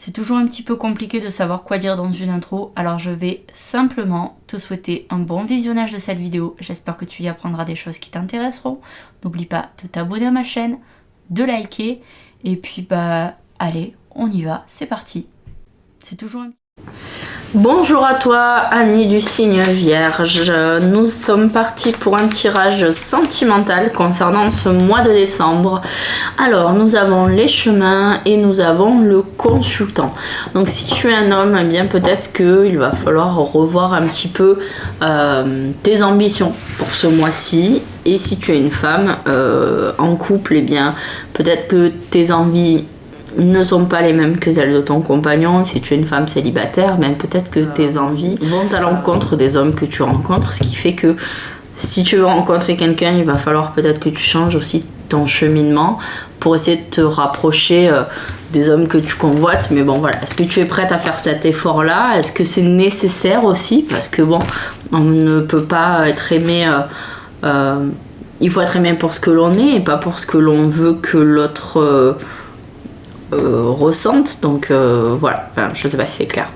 C'est toujours un petit peu compliqué de savoir quoi dire dans une intro, alors je vais simplement te souhaiter un bon visionnage de cette vidéo. J'espère que tu y apprendras des choses qui t'intéresseront. N'oublie pas de t'abonner à ma chaîne, de liker, et puis allez, on y va, c'est parti. C'est toujours un petit... Bonjour à toi, ami du signe Vierge. Nous sommes partis pour un tirage sentimental concernant ce mois de décembre. Alors, nous avons les chemins et nous avons le consultant. Donc, si tu es un homme, eh bien peut-être qu'il va falloir revoir un petit peu tes ambitions pour ce mois-ci. Et si tu es une femme en couple, eh bien peut-être que tes envies ne sont pas les mêmes que celles de ton compagnon. Si tu es une femme célibataire, ben peut-être que tes envies vont à l'encontre des hommes que tu rencontres, ce qui fait que si tu veux rencontrer quelqu'un, il va falloir peut-être que tu changes aussi ton cheminement pour essayer de te rapprocher des hommes que tu convoites. Mais bon, voilà, est-ce que tu es prête à faire cet effort-là? Est-ce que c'est nécessaire aussi? Parce que bon, on ne peut pas être aimé... il faut être aimé pour ce que l'on est et pas pour ce que l'on veut que l'autre... ressente, donc voilà, enfin, je sais pas si c'est clair.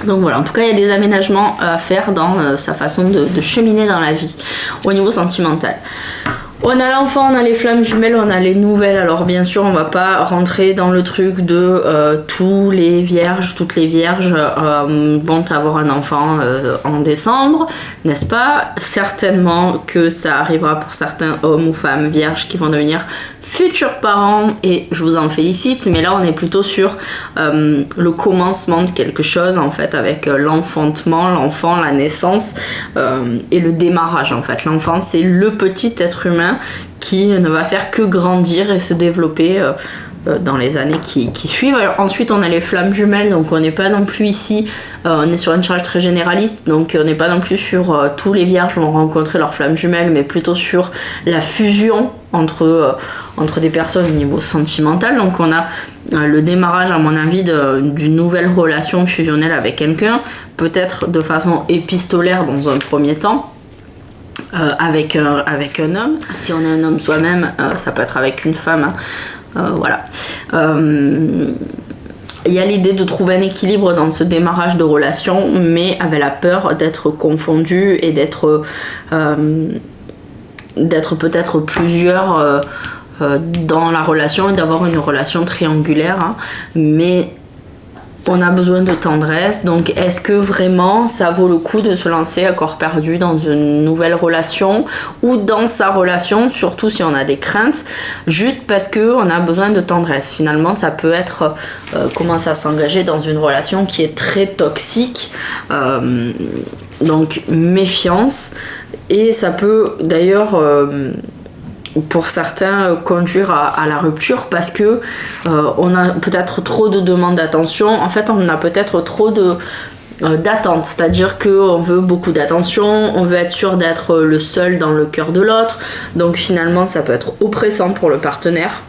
Donc voilà, en tout cas il y a des aménagements à faire dans sa façon de cheminer dans la vie au niveau sentimental. On a l'enfant, on a les flammes jumelles, on a les nouvelles. Alors bien sûr on va pas rentrer dans le truc de toutes les vierges vont avoir un enfant en décembre, n'est-ce pas? Certainement que ça arrivera pour certains hommes ou femmes vierges qui vont devenir futurs parents et je vous en félicite, mais là on est plutôt sur le commencement de quelque chose en fait, avec l'enfantement, l'enfant, la naissance et le démarrage en fait. L'enfant c'est le petit être humain qui ne va faire que grandir et se développer dans les années qui suivent. Alors, ensuite on a les flammes jumelles, donc on n'est pas non plus ici, on est sur un tirage très généraliste, donc on n'est pas non plus sur tous les vierges vont rencontrer leurs flammes jumelles, mais plutôt sur la fusion entre des personnes au niveau sentimental. Donc on a le démarrage à mon avis d'une nouvelle relation fusionnelle avec quelqu'un, peut-être de façon épistolaire dans un premier temps, avec un homme. Si on est un homme soi-même, ça peut être avec une femme, voilà. Il y a l'idée de trouver un équilibre dans ce démarrage de relation, mais avec la peur d'être confondu et d'être peut-être plusieurs dans la relation et d'avoir une relation triangulaire, hein. Mais on a besoin de tendresse, donc est-ce que vraiment ça vaut le coup de se lancer à corps perdu dans une nouvelle relation ou dans sa relation, surtout si on a des craintes, juste parce qu'on a besoin de tendresse? Finalement ça peut être commencer à s'engager dans une relation qui est très toxique, donc méfiance, et ça peut d'ailleurs pour certains conduire à la rupture parce que on a peut-être trop de demandes d'attention. En fait on a peut-être trop d'attentes, c'est-à-dire qu'on veut beaucoup d'attention, on veut être sûr d'être le seul dans le cœur de l'autre, donc finalement ça peut être oppressant pour le partenaire,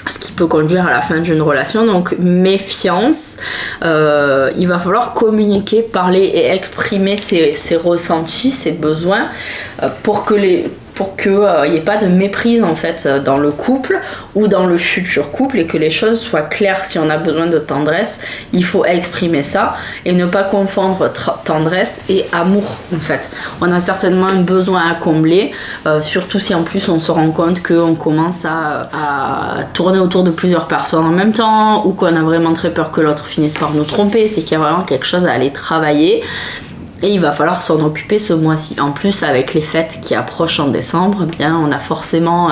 ce qui peut conduire à la fin d'une relation. Donc méfiance, il va falloir communiquer, parler et exprimer ses ressentis, ses besoins, pour qu'il n'y ait pas de méprise en fait dans le couple ou dans le futur couple, et que les choses soient claires. Si on a besoin de tendresse, il faut exprimer ça et ne pas confondre tendresse et amour en fait. On a certainement un besoin à combler, surtout si en plus on se rend compte qu'on commence à tourner autour de plusieurs personnes en même temps, ou qu'on a vraiment très peur que l'autre finisse par nous tromper. C'est qu'il y a vraiment quelque chose à aller travailler. Et il va falloir s'en occuper ce mois-ci. En plus, avec les fêtes qui approchent en décembre, eh bien, on a forcément...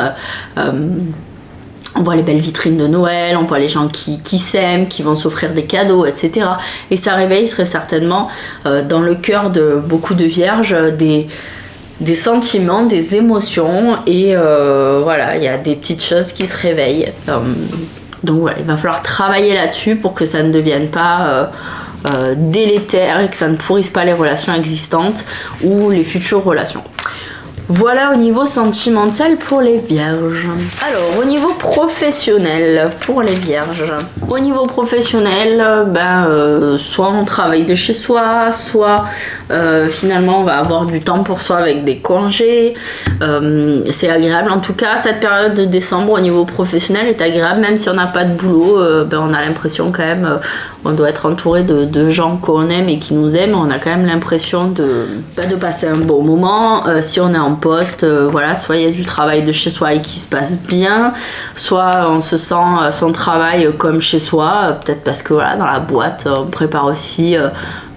on voit les belles vitrines de Noël, on voit les gens qui s'aiment, qui vont s'offrir des cadeaux, etc. Et ça réveille très certainement dans le cœur de beaucoup de vierges des sentiments, des émotions. Et voilà, il y a des petites choses qui se réveillent. Donc voilà, il va falloir travailler là-dessus pour que ça ne devienne pas... délétère et que ça ne pourrisse pas les relations existantes ou les futures relations. Voilà au niveau sentimental pour les vierges. Alors au niveau professionnel pour les vierges. Au niveau professionnel, soit on travaille de chez soi, soit finalement on va avoir du temps pour soi avec des congés. C'est agréable. En tout cas, cette période de décembre au niveau professionnel est agréable, même si on n'a pas de boulot. On a l'impression quand même, on doit être entouré de gens qu'on aime et qui nous aiment. On a quand même l'impression de passer un bon moment. Si on est en poste, soit il y a du travail de chez soi et qui se passe bien, soit on se sent son travail comme chez soi, peut-être parce que dans la boîte on prépare aussi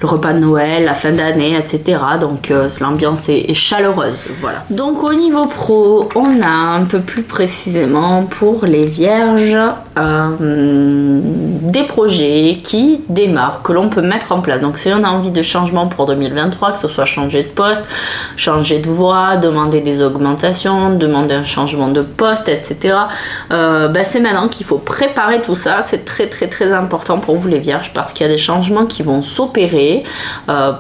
le repas de Noël, la fin d'année, etc. Donc l'ambiance est chaleureuse. Voilà. Donc au niveau pro, on a un peu plus précisément pour les vierges des projets qui démarrent, que l'on peut mettre en place. Donc si on a envie de changement pour 2023, que ce soit changer de poste, changer de voie, demander des augmentations, demander un changement de poste, etc. C'est maintenant qu'il faut préparer tout ça. C'est très très très important pour vous les vierges, parce qu'il y a des changements qui vont s'opérer.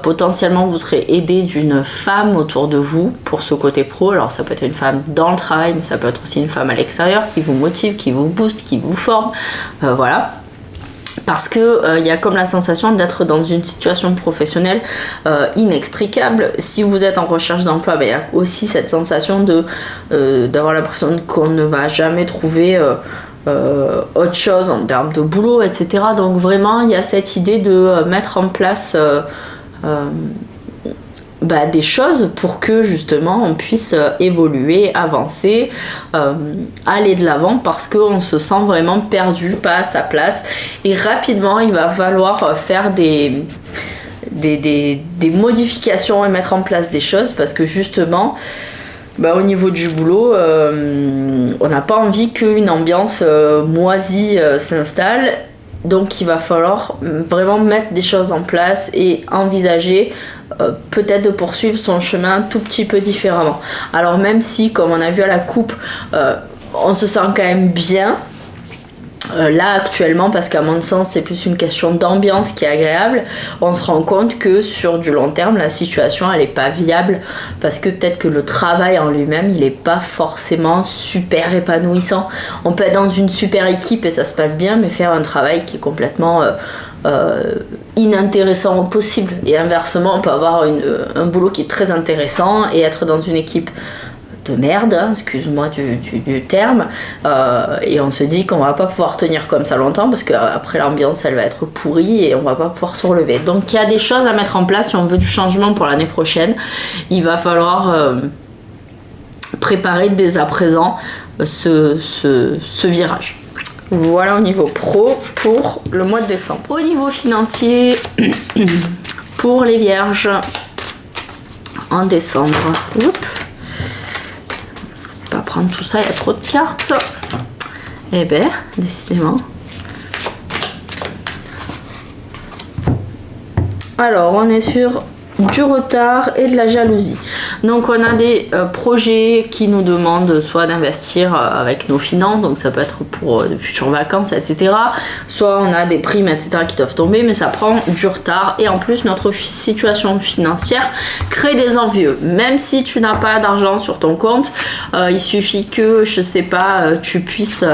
Potentiellement vous serez aidé d'une femme autour de vous pour ce côté pro. Alors ça peut être une femme dans le travail, mais ça peut être aussi une femme à l'extérieur qui vous motive, qui vous booste, qui vous forme. Voilà. Parce que y a comme la sensation d'être dans une situation professionnelle inextricable. Si vous êtes en recherche d'emploi, y a aussi cette sensation d'avoir l'impression qu'on ne va jamais trouver autre chose en termes de boulot, etc. Donc vraiment, il y a cette idée de mettre en place des choses pour que justement on puisse évoluer, avancer, aller de l'avant, parce qu'on se sent vraiment perdu, pas à sa place, et rapidement il va falloir faire des modifications et mettre en place des choses, parce que justement au niveau du boulot, on n'a pas envie qu'une ambiance moisie s'installe. Donc il va falloir vraiment mettre des choses en place et envisager peut-être de poursuivre son chemin un tout petit peu différemment. Alors même si, comme on a vu à la coupe, on se sent quand même bien, là actuellement, parce qu'à mon sens c'est plus une question d'ambiance qui est agréable, on se rend compte que sur du long terme la situation elle est pas viable, parce que peut-être que le travail en lui-même il est pas forcément super épanouissant. On peut être dans une super équipe et ça se passe bien, mais faire un travail qui est complètement inintéressant au possible, et inversement on peut avoir un boulot qui est très intéressant et être dans une équipe de merde, excuse-moi du terme, et on se dit qu'on va pas pouvoir tenir comme ça longtemps, parce qu'après l'ambiance elle va être pourrie et on va pas pouvoir se relever. Donc il y a des choses à mettre en place si on veut du changement pour l'année prochaine. Il va falloir préparer dès à présent ce virage. Voilà au niveau pro pour le mois de décembre. Au niveau financier, pour les vierges en décembre, prendre tout ça, il y a trop de cartes. Décidément. Alors, on est sur du retard et de la jalousie. Donc on a des projets qui nous demandent soit d'investir avec nos finances, donc ça peut être pour de futures vacances, etc. Soit on a des primes, etc. qui doivent tomber, mais ça prend du retard, et en plus notre situation financière crée des envieux. Même si tu n'as pas d'argent sur ton compte, il suffit que, je sais pas, tu puisses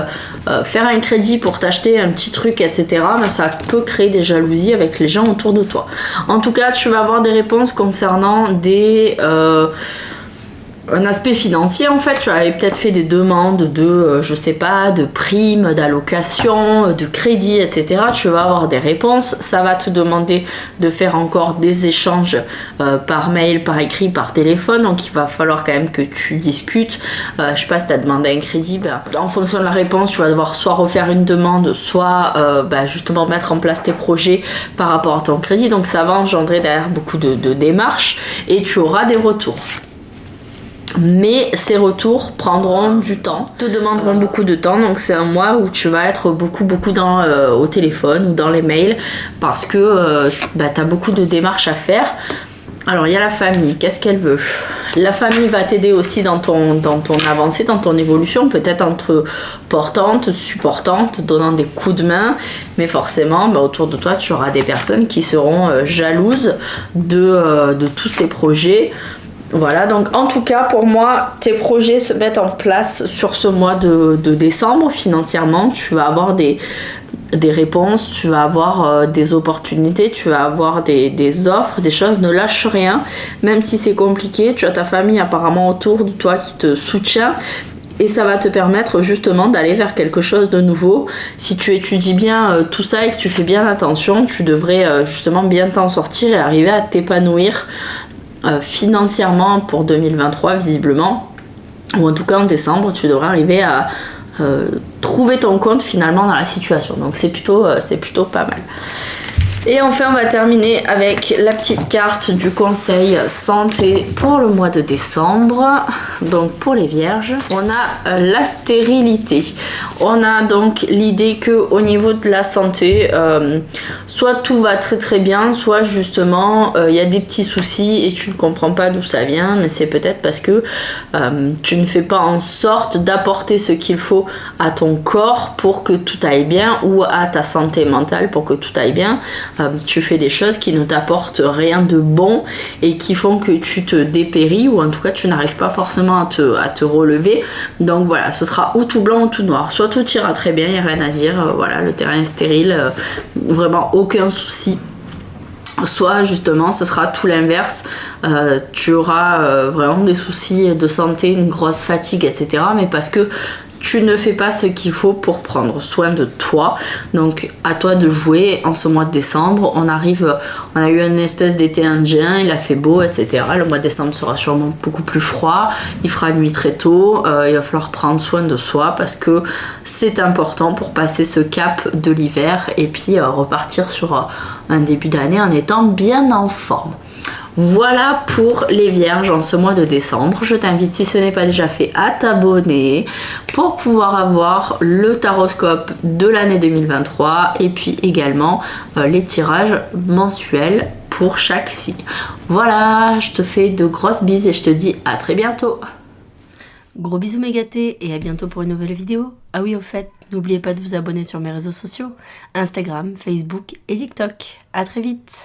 faire un crédit pour t'acheter un petit truc, etc. Ça peut créer des jalousies avec les gens autour de toi. En tout cas, tu vas avoir des réponses concernant un aspect financier. En fait, tu avais peut-être fait des demandes de, je sais pas, de primes, d'allocations, de crédits, etc. Tu vas avoir des réponses. Ça va te demander de faire encore des échanges par mail, par écrit, par téléphone. Donc, il va falloir quand même que tu discutes. Je sais pas, si tu as demandé un crédit, en fonction de la réponse, tu vas devoir soit refaire une demande, soit justement mettre en place tes projets par rapport à ton crédit. Donc, ça va engendrer derrière beaucoup de démarches, et tu auras des retours. Mais ces retours prendront du temps, te demanderont beaucoup de temps. Donc c'est un mois où tu vas être beaucoup au téléphone ou dans les mails, parce que tu as beaucoup de démarches à faire. Alors il y a la famille, qu'est-ce qu'elle veut? La famille va t'aider aussi dans ton avancée, dans ton évolution, peut-être entre portante, supportante, donnant des coups de main, mais forcément autour de toi tu auras des personnes qui seront jalouses de tous ces projets. Voilà, donc en tout cas pour moi, tes projets se mettent en place sur ce mois de décembre financièrement. Tu vas avoir des réponses, tu vas avoir des opportunités, tu vas avoir des offres, des choses. Ne lâche rien, même si c'est compliqué. Tu as ta famille apparemment autour de toi qui te soutient. Et ça va te permettre justement d'aller vers quelque chose de nouveau. Si tu étudies bien tout ça et que tu fais bien attention, tu devrais justement bien t'en sortir et arriver à t'épanouir financièrement pour 2023 visiblement. Ou en tout cas en décembre, tu devrais arriver à trouver ton compte finalement dans la situation. Donc c'est plutôt pas mal. Et enfin, on va terminer avec la petite carte du conseil santé pour le mois de décembre. Donc pour les vierges, on a la stérilité. On a donc l'idée que au niveau de la santé, soit tout va très très bien, soit justement il y a des petits soucis et tu ne comprends pas d'où ça vient, mais c'est peut-être parce que tu ne fais pas en sorte d'apporter ce qu'il faut à ton corps pour que tout aille bien, ou à ta santé mentale pour que tout aille bien. Tu fais des choses qui ne t'apportent rien de bon et qui font que tu te dépéris, ou en tout cas tu n'arrives pas forcément à te relever. Donc voilà, ce sera ou tout blanc ou tout noir. Soit tout ira très bien, il n'y a rien à dire, voilà, le terrain est stérile, vraiment aucun souci. Soit justement ce sera tout l'inverse, tu auras vraiment des soucis de santé, une grosse fatigue, etc. Mais parce que tu ne fais pas ce qu'il faut pour prendre soin de toi. Donc à toi de jouer en ce mois de décembre. On a eu une espèce d'été indien, il a fait beau, etc. Le mois de décembre sera sûrement beaucoup plus froid, il fera nuit très tôt, il va falloir prendre soin de soi parce que c'est important pour passer ce cap de l'hiver et puis repartir sur un début d'année en étant bien en forme. Voilà pour les vierges en ce mois de décembre. Je t'invite, si ce n'est pas déjà fait, à t'abonner pour pouvoir avoir le taroscope de l'année 2023 et puis également les tirages mensuels pour chaque signe. Voilà, je te fais de grosses bises et je te dis à très bientôt. Gros bisous mégatés et à bientôt pour une nouvelle vidéo. Ah oui, au fait, n'oubliez pas de vous abonner sur mes réseaux sociaux, Instagram, Facebook et TikTok. À très vite.